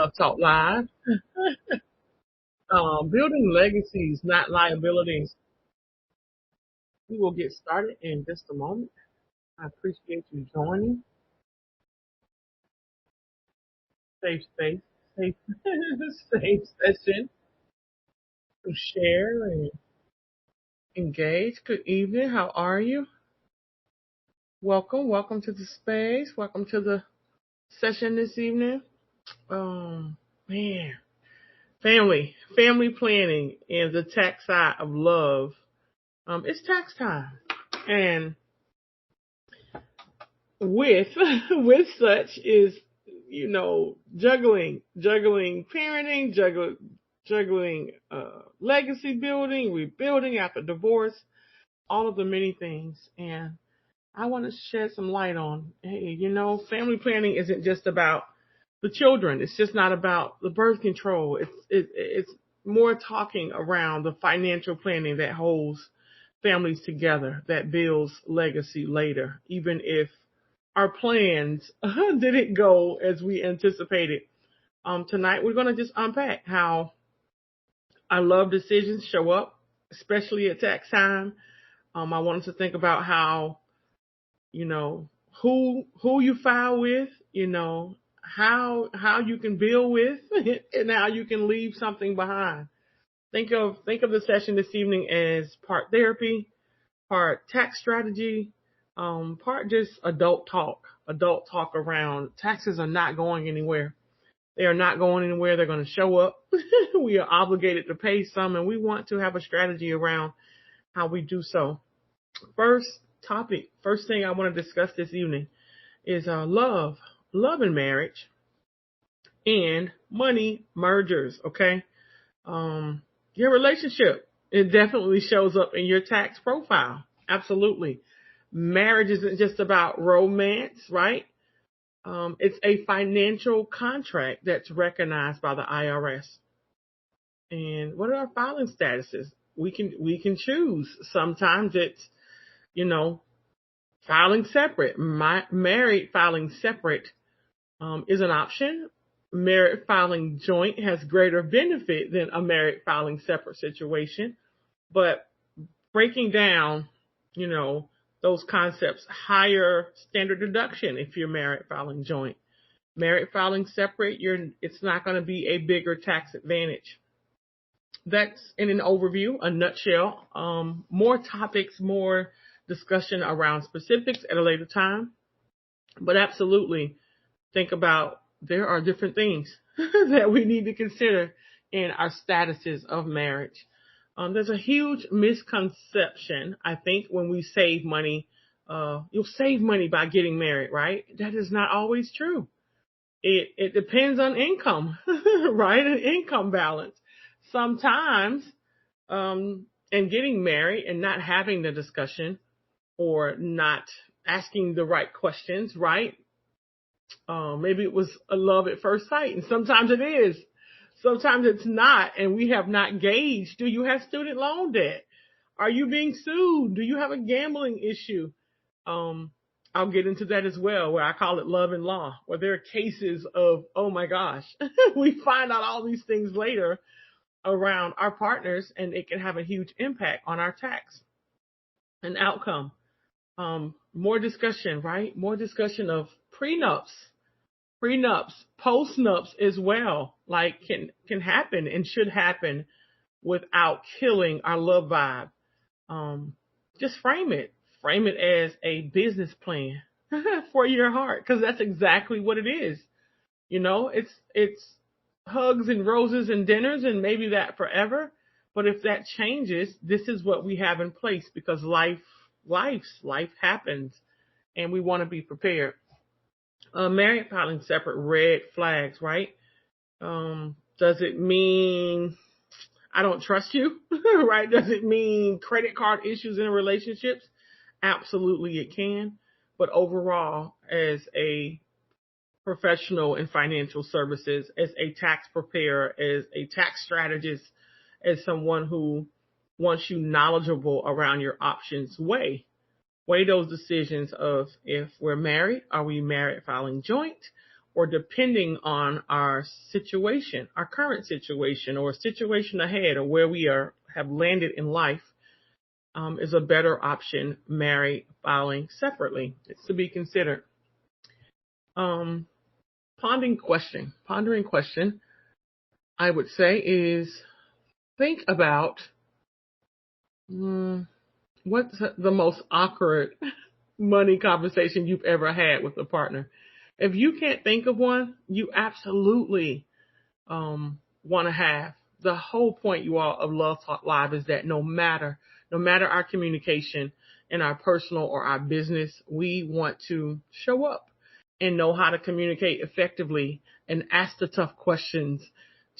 Love Talk Live. Building legacies, not liabilities. We will get started in just a moment. I appreciate you joining. Safe space, safe, safe session to share and engage. Good evening. How are you? Welcome to the space. Welcome to the session this evening. Man, family planning and the tax side of love. It's tax time, and with with such is juggling parenting, juggling legacy building, rebuilding after divorce, all of the many things. And I want to shed some light on, hey, family planning isn't just about the children. It's just not about the birth control. It's more talking around the financial planning that holds families together, that builds legacy later, even if our plans didn't go as we anticipated. Tonight, we're going to just unpack how our love decisions show up, especially at tax time. I wanted to think about how, who you file with, how you can build with, and how you can leave something behind. Think of the session this evening as part therapy, part tax strategy, part just adult talk around taxes are not going anywhere. They are not going anywhere. They're going to show up. We are obligated to pay some, and we want to have a strategy around how we do so. First thing I want to discuss this evening is love and marriage and money mergers. Okay. Your relationship, it definitely shows up in your tax profile. Absolutely. Marriage isn't just about romance, right? It's a financial contract that's recognized by the IRS. And what are our filing statuses? We can choose. Sometimes it's, filing separate. Married filing separate is an option. Married filing joint has greater benefit than a married filing separate situation. But breaking down, those concepts, higher standard deduction if you're married filing joint. Married filing separate, it's not going to be a bigger tax advantage. That's in an overview, a nutshell. More topics, more discussion around specifics at a later time. But absolutely think about there are different things that we need to consider in our statuses of marriage. There's a huge misconception, I think, when we save money. You'll save money by getting married, right? That is not always true. It depends on income, right? An income balance. Sometimes, and getting married and not having the discussion or not asking the right questions, right? Maybe it was a love at first sight, and sometimes it is. Sometimes it's not, and we have not gauged. Do you have student loan debt? Are you being sued? Do you have a gambling issue? I'll get into that as well, where I call it love and law, where there are cases of, oh my gosh, we find out all these things later around our partners, and it can have a huge impact on our tax and outcome. More discussion, right? More discussion of prenups, post-nups as well, like can happen and should happen without killing our love vibe. Just frame it as a business plan for your heart, because that's exactly what it is. It's hugs and roses and dinners and maybe that forever. But if that changes, this is what we have in place, because life happens, and we want to be prepared. Married filing separate, red flags, right? Does it mean I don't trust you, right? Does it mean credit card issues in relationships? Absolutely it can. But overall, as a professional in financial services, as a tax preparer, as a tax strategist, as someone who wants you knowledgeable around your options, weigh those decisions of, if we're married, are we married filing joint, or depending on our situation, our current situation or situation ahead or where we have landed in life, is a better option. Married filing separately. It's to be considered. Pondering question, I would say is think about what's the most awkward money conversation you've ever had with a partner. If you can't think of one, you absolutely want to have. The whole point, you all, of Love Talk Live is that no matter our communication in our personal or our business, we want to show up and know how to communicate effectively and ask the tough questions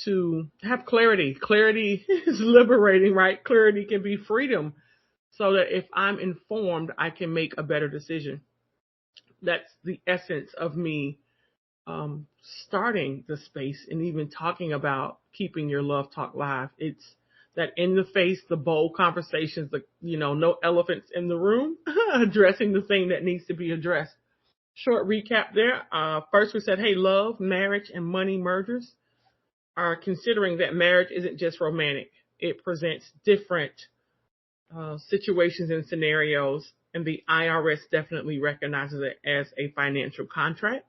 to have clarity. Clarity is liberating, right? Clarity can be freedom, so that if I'm informed, I can make a better decision. That's the essence of me starting the space and even talking about keeping your Love Talk live. It's that in the face, the bold conversations, no elephants in the room, addressing the thing that needs to be addressed. Short recap there. First, we said, hey, love, marriage, and money mergers are considering that marriage isn't just romantic. It presents different situations and scenarios, and the IRS definitely recognizes it as a financial contract.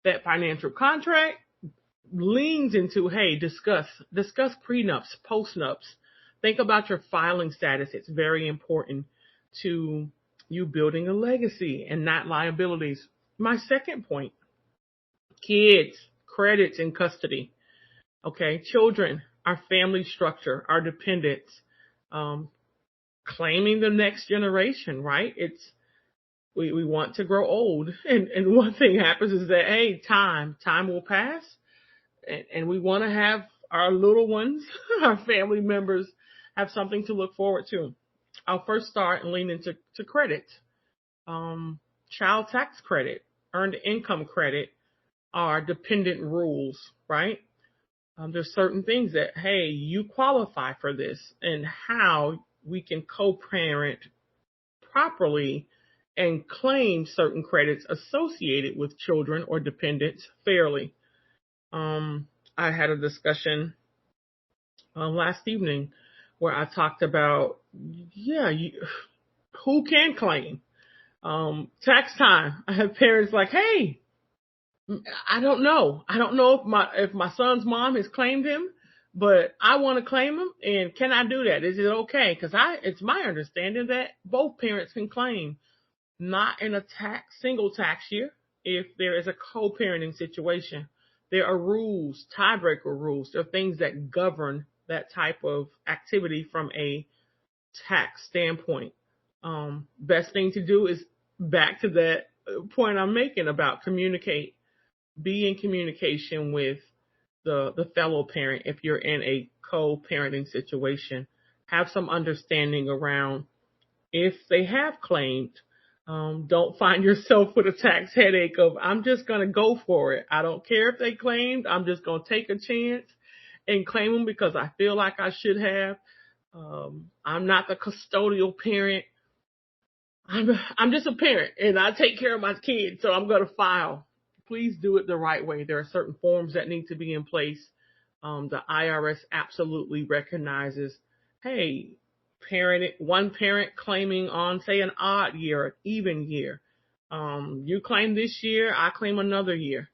That financial contract leans into, hey, discuss prenups, postnups. Think about your filing status. It's very important to you building a legacy and not liabilities. My second point, kids, credits, and custody. Okay, children, our family structure, our dependents, claiming the next generation, right? We want to grow old. And one thing happens is that, hey, time will pass. And we want to have our little ones, our family members, have something to look forward to. I'll first start and lean into credit. Child tax credit, earned income credit are dependent rules, right? There's certain things that, hey, you qualify for this, and how we can co-parent properly and claim certain credits associated with children or dependents fairly. I had a discussion last evening where I talked about, who can claim tax time. I have parents like, hey, I don't know if my son's mom has claimed him, but I want to claim him, and can I do that? Is it okay? Because it's my understanding that both parents can claim, not in a single tax year. If there is a co-parenting situation, there are rules, tiebreaker rules. There are things that govern that type of activity from a tax standpoint. Best thing to do is back to that point I'm making about communicate. Be in communication with the fellow parent if you're in a co-parenting situation. Have some understanding around if they have claimed. Don't find yourself with a tax headache of, I'm just going to go for it. I don't care if they claimed. I'm just going to take a chance and claim them because I feel like I should have. I'm not the custodial parent. I'm just a parent, and I take care of my kids, so I'm going to file. Please do it the right way. There are certain forms that need to be in place. The IRS absolutely recognizes, hey, one parent claiming on, say, an odd year, an even year. You claim this year, I claim another year.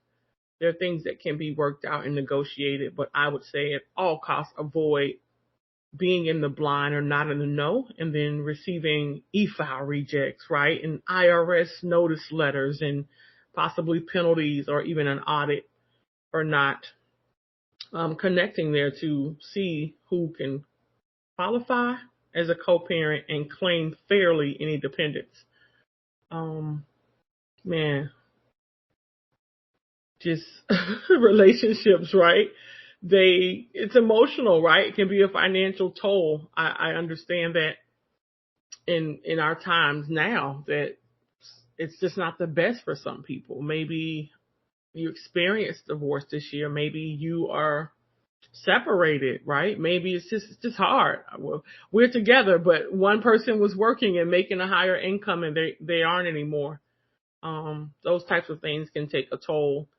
There are things that can be worked out and negotiated, but I would say at all costs avoid being in the blind or not in the know, and then receiving e-file rejects, right? And IRS notice letters and possibly penalties or even an audit for not connecting there to see who can qualify as a co-parent and claim fairly any dependents. Just relationships, right? It's emotional, right? It can be a financial toll. I understand that in our times now that it's just not the best for some people. Maybe you experienced divorce this year. Maybe you are separated, right? Maybe it's just hard. Well, we're together, but one person was working and making a higher income and they aren't anymore. Those types of things can take a toll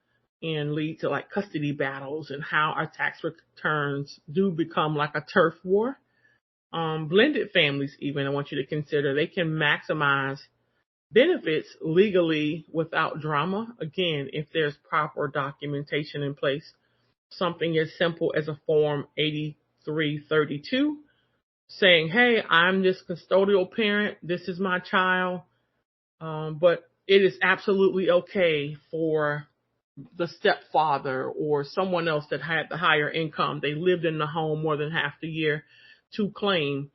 and lead to like custody battles and how our tax returns do become like a turf war. Blended families, even, I want you to consider, they can maximize benefits legally without drama. Again, if there's proper documentation in place, something as simple as a Form 8332 saying, hey, I'm this custodial parent, this is my child, but it is absolutely okay for the stepfather or someone else that had the higher income, they lived in the home more than half the year, to claim.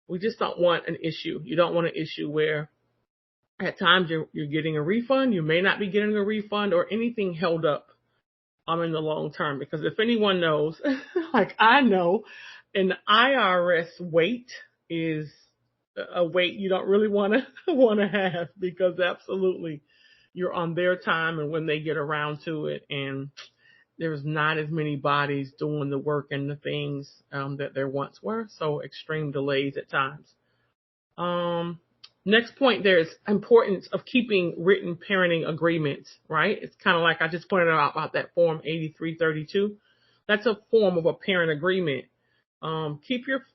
We just don't want an issue. You don't want an issue where at times you're getting a refund, you may not be getting a refund, or anything held up in the long term. Because if anyone knows, like I know, an IRS wait is a wait you don't really want to have, because absolutely you're on their time and when they get around to it, and there's not as many bodies doing the work and the things that there once were. So extreme delays at times. Next point, there's importance of keeping written parenting agreements, right? It's kind of like I just pointed out about that Form 8332. That's a form of a parent agreement. Keep your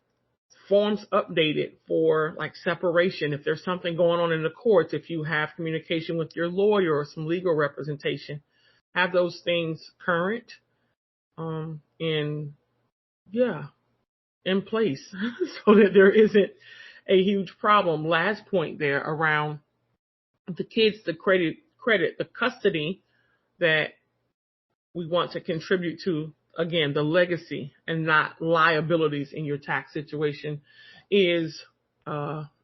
forms updated for like separation. If there's something going on in the courts, if you have communication with your lawyer or some legal representation, have those things current, in place so that there isn't a huge problem. Last point there around the kids, the credit, the custody that we want to contribute to, again, the legacy and not liabilities in your tax situation, is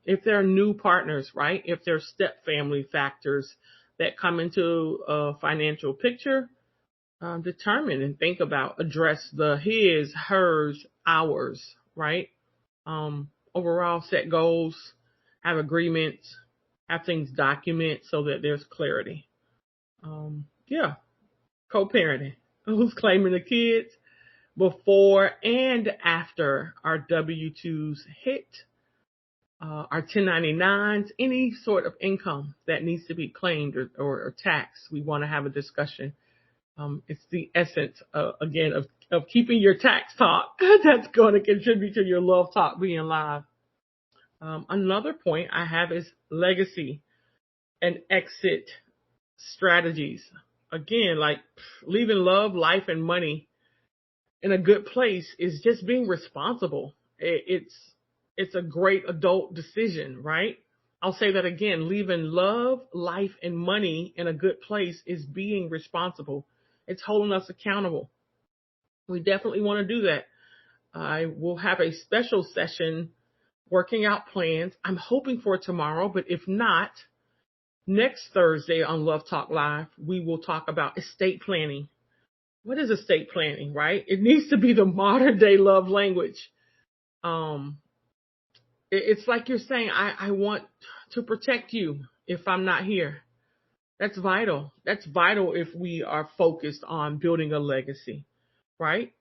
if there are new partners, right? If there are step family factors that come into a financial picture, determine and think about, address the his, hers, ours, right? Overall, set goals, have agreements, have things documented so that there's clarity. Co-parenting. Who's claiming the kids before and after our W-2s hit, our 1099s, any sort of income that needs to be claimed or taxed. We want to have a discussion. It's the essence, again, of keeping your tax talk that's going to contribute to your Love Talk being live. Another point I have is legacy and exit strategies. Again, like leaving love, life, and money in a good place is just being responsible. It's a great adult decision, right? I'll say that again. Leaving love, life, and money in a good place is being responsible. It's holding us accountable. We definitely want to do that. I will have a special session working out plans. I'm hoping for tomorrow, but if not, next Thursday on Love Talk Live, we will talk about estate planning. What is estate planning, right? It needs to be the modern day love language. It's like you're saying, I want to protect you if I'm not here. That's vital. That's vital if we are focused on building a legacy, right?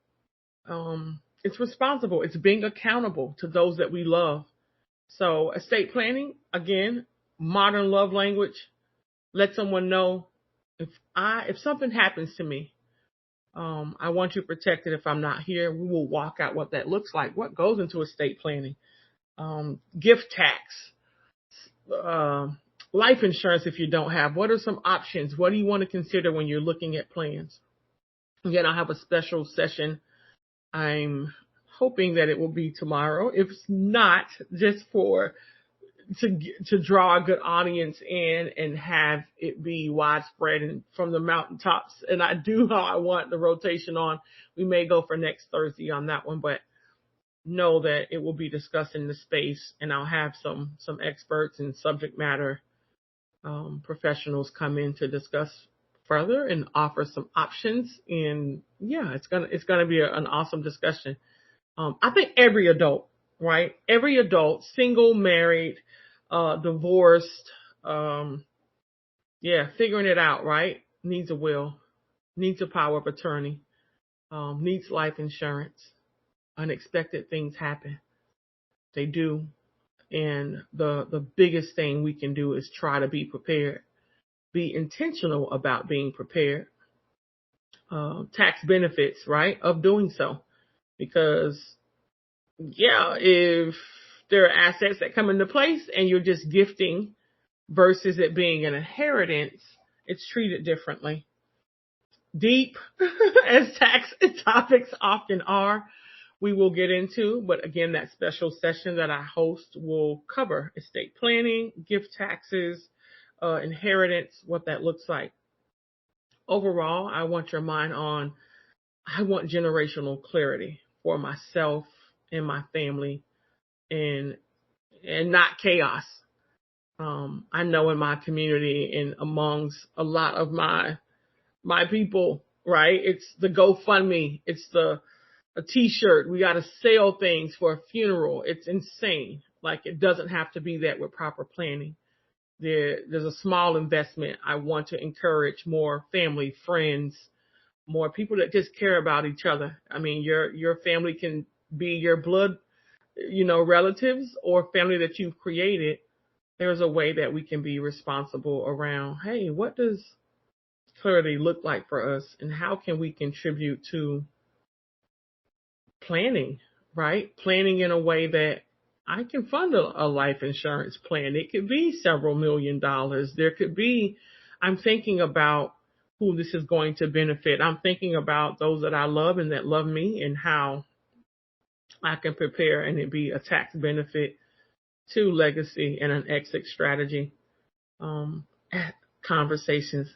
It's responsible. It's being accountable to those that we love. So estate planning, again, modern love language. Let someone know if something happens to me, I want you protected if I'm not here. We will walk out what that looks like. What goes into estate planning? Gift tax, life insurance if you don't have. What are some options? What do you want to consider when you're looking at plans? Again, I'll have a special session. I'm hoping that it will be tomorrow. If not, just to draw a good audience in and have it be widespread and from the mountaintops. And I do how I want the rotation on. We may go for next Thursday on that one, but know that it will be discussed in the space, and I'll have some experts and subject matter professionals come in to discuss further and offer some options. And it's gonna be an awesome discussion. I think every adult, right? Every adult, single, married, divorced, figuring it out, right? Needs a will, needs a power of attorney, needs life insurance. Unexpected things happen. They do. And the biggest thing we can do is try to be prepared. Be intentional about being prepared. tax benefits, right, of doing so. Because, yeah, if there are assets that come into place and you're just gifting versus it being an inheritance, it's treated differently. Deep as tax topics often are, we will get into, but again, that special session that I host will cover estate planning, gift taxes, inheritance, what that looks like. Overall, I want your mind on, I want generational clarity for myself and my family, and not chaos. I know in my community and amongst a lot of my people, right? It's the GoFundMe. It's a t-shirt. We got to sell things for a funeral. It's insane. Like, it doesn't have to be that with proper planning. There's a small investment. I want to encourage more family, friends, more people that just care about each other. I mean, your family can be your blood, relatives or family that you've created. There's a way that we can be responsible around, hey, what does clarity look like for us, and how can we contribute to planning, right? Planning in a way that I can fund a life insurance plan. It could be several $1,000,000. There could be, I'm thinking about who this is going to benefit. I'm thinking about those that I love and that love me, and how I can prepare and it be a tax benefit to legacy and an exit strategy. Conversations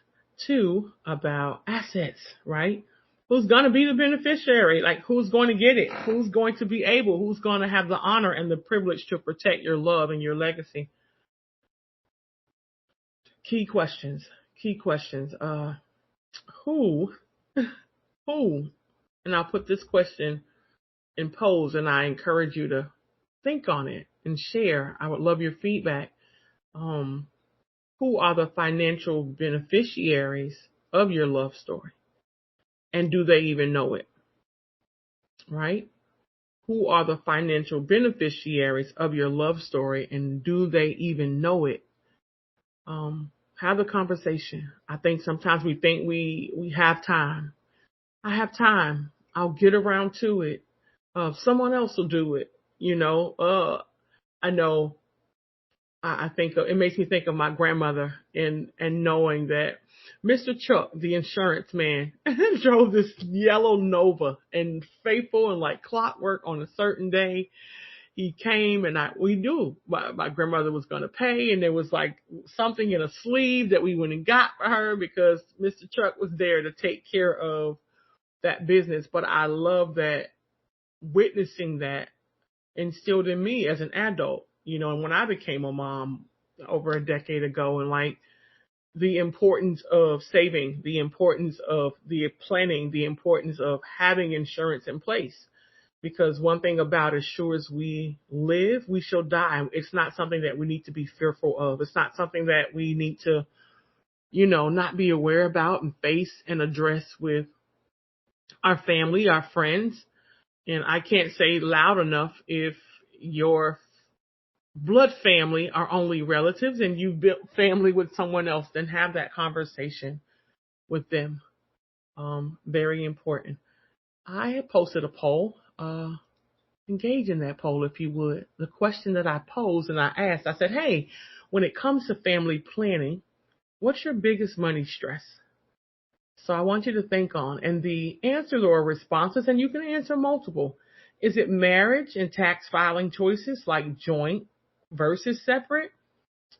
too about assets, right? Who's going to be the beneficiary? Like, who's going to get it? Who's going to be able? Who's going to have the honor and the privilege to protect your love and your legacy? Key questions. Who, and I'll put this question in pose, and I encourage you to think on it and share. I would love your feedback. Who are the financial beneficiaries of your love story? And do they even know it? Right? Who are the financial beneficiaries of your love story, and do they even know it? Have a conversation. I think sometimes we think we have time. I have time. I'll get around to it. Someone else will do it. I know. I think it makes me think of my grandmother, and knowing that Mr. Chuck, the insurance man, drove this yellow Nova, and faithful and like clockwork, on a certain day he came, and we knew my grandmother was going to pay, and there was like something in a sleeve that we went and got for her because Mr. Chuck was there to take care of that business. But I love that, witnessing that instilled in me as an adult, and when I became a mom over a decade ago, and like the importance of saving, the importance of the planning, the importance of having insurance in place. Because one thing about, as sure as we live, we shall die. It's not something that we need to be fearful of. It's not something that we need to, not be aware about and face and address with our family, our friends. And I can't say loud enough, if your blood family are only relatives and you've built family with someone else, then have that conversation with them. Very important. I had posted a poll. Engage in that poll if you would. The question that I posed and I asked, I said, hey, when it comes to family planning, what's your biggest money stress? So I want you to think on, and the answers or responses, and you can answer multiple. Is it marriage and tax filing choices like joint versus separate?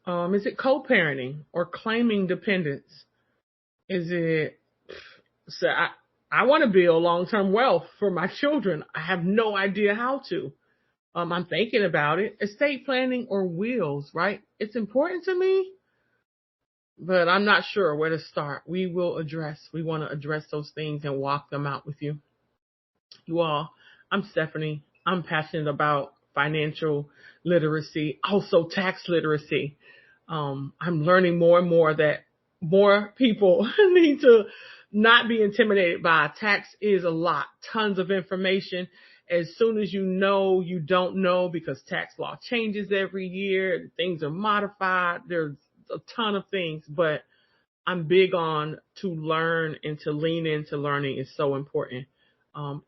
Is it co-parenting or claiming dependence? Is it, so I want to build long-term wealth for my children. I have no idea how to. I'm thinking about it. Estate planning or wills, right? It's important to me, but I'm not sure where to start. We want to address those things and walk them out with you. You all, I'm Stephanie. I'm passionate about financial literacy, also tax literacy. I'm learning more and more that more people need to not be intimidated by. Tax is a lot, tons of information. As soon as you know, you don't know, because tax law changes every year. Things are modified. There's a ton of things, but I'm big on to learn and to lean into learning is so important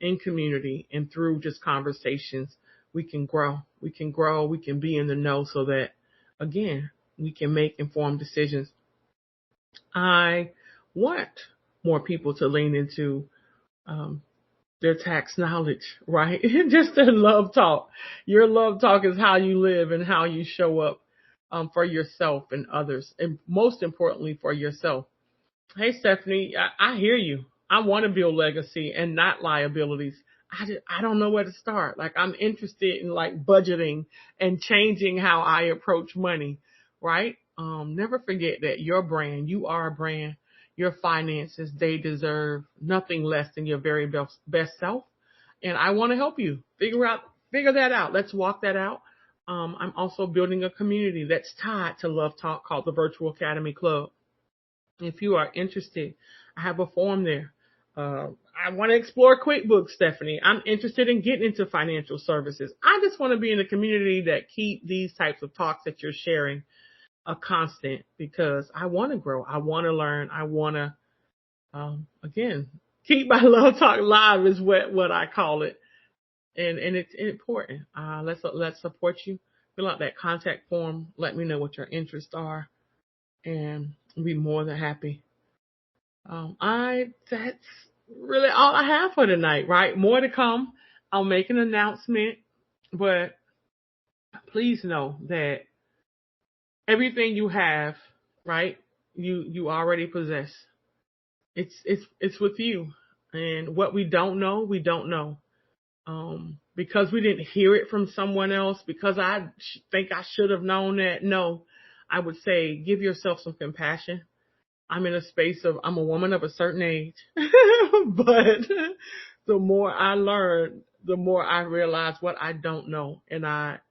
in community and through just conversations. We can grow. We can grow. We can be in the know so that, again, we can make informed decisions. I want more people to lean into um, their tax knowledge, right? Just to love talk. Your love talk is how you live and how you show up for yourself and others, and most importantly for yourself. Hey, Stephanie, I hear you. I want to build legacy and not liabilities. I don't know where to start. Like, I'm interested in like budgeting and changing how I approach money, right? Never forget that your brand, you are a brand. Your finances, they deserve nothing less than your very best self. And I want to help you figure that out. Let's walk that out. I'm also building a community that's tied to Love Talk called the Virtual Academy Club. If you are interested, I have a form there. I want to explore QuickBooks, Stephanie. I'm interested in getting into financial services. I just want to be in a community that keep these types of talks that you're sharing a constant because I want to grow. I want to learn. I want to, again, keep my Love Talk live is what I call it. And it's important. Let's support you. Fill out that contact form. Let me know what your interests are and I'll be more than happy. That's really all I have for tonight, right? More to come. I'll make an announcement, but please know that everything you have, right, you already possess. It's with you. And what we don't know, we don't know. Because we didn't hear it from someone else, because I think I should have known that. No, I would say give yourself some compassion. I'm in a space of, I'm a woman of a certain age, but the more I learn, the more I realize what I don't know and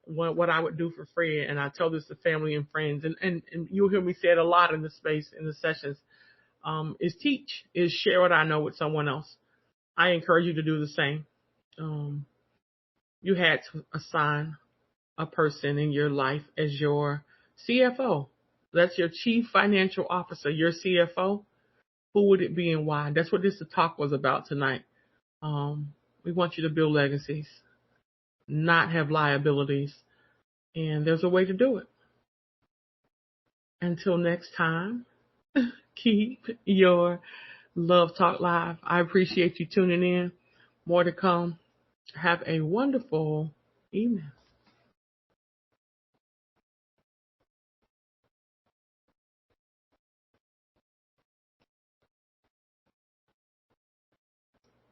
what I would do for free. And I tell this to family and friends and you'll hear me say it a lot in the space, in the sessions, is teach, is share what I know with someone else. I encourage you to do the same. You had to assign a person in your life as your CFO. That's your chief financial officer, your CFO. Who would it be and why? That's what this talk was about tonight. We want you to build legacies, not have liabilities, and there's a way to do it. Until next time, keep your Love Talk live. I appreciate you tuning in. More to come. Have a wonderful evening.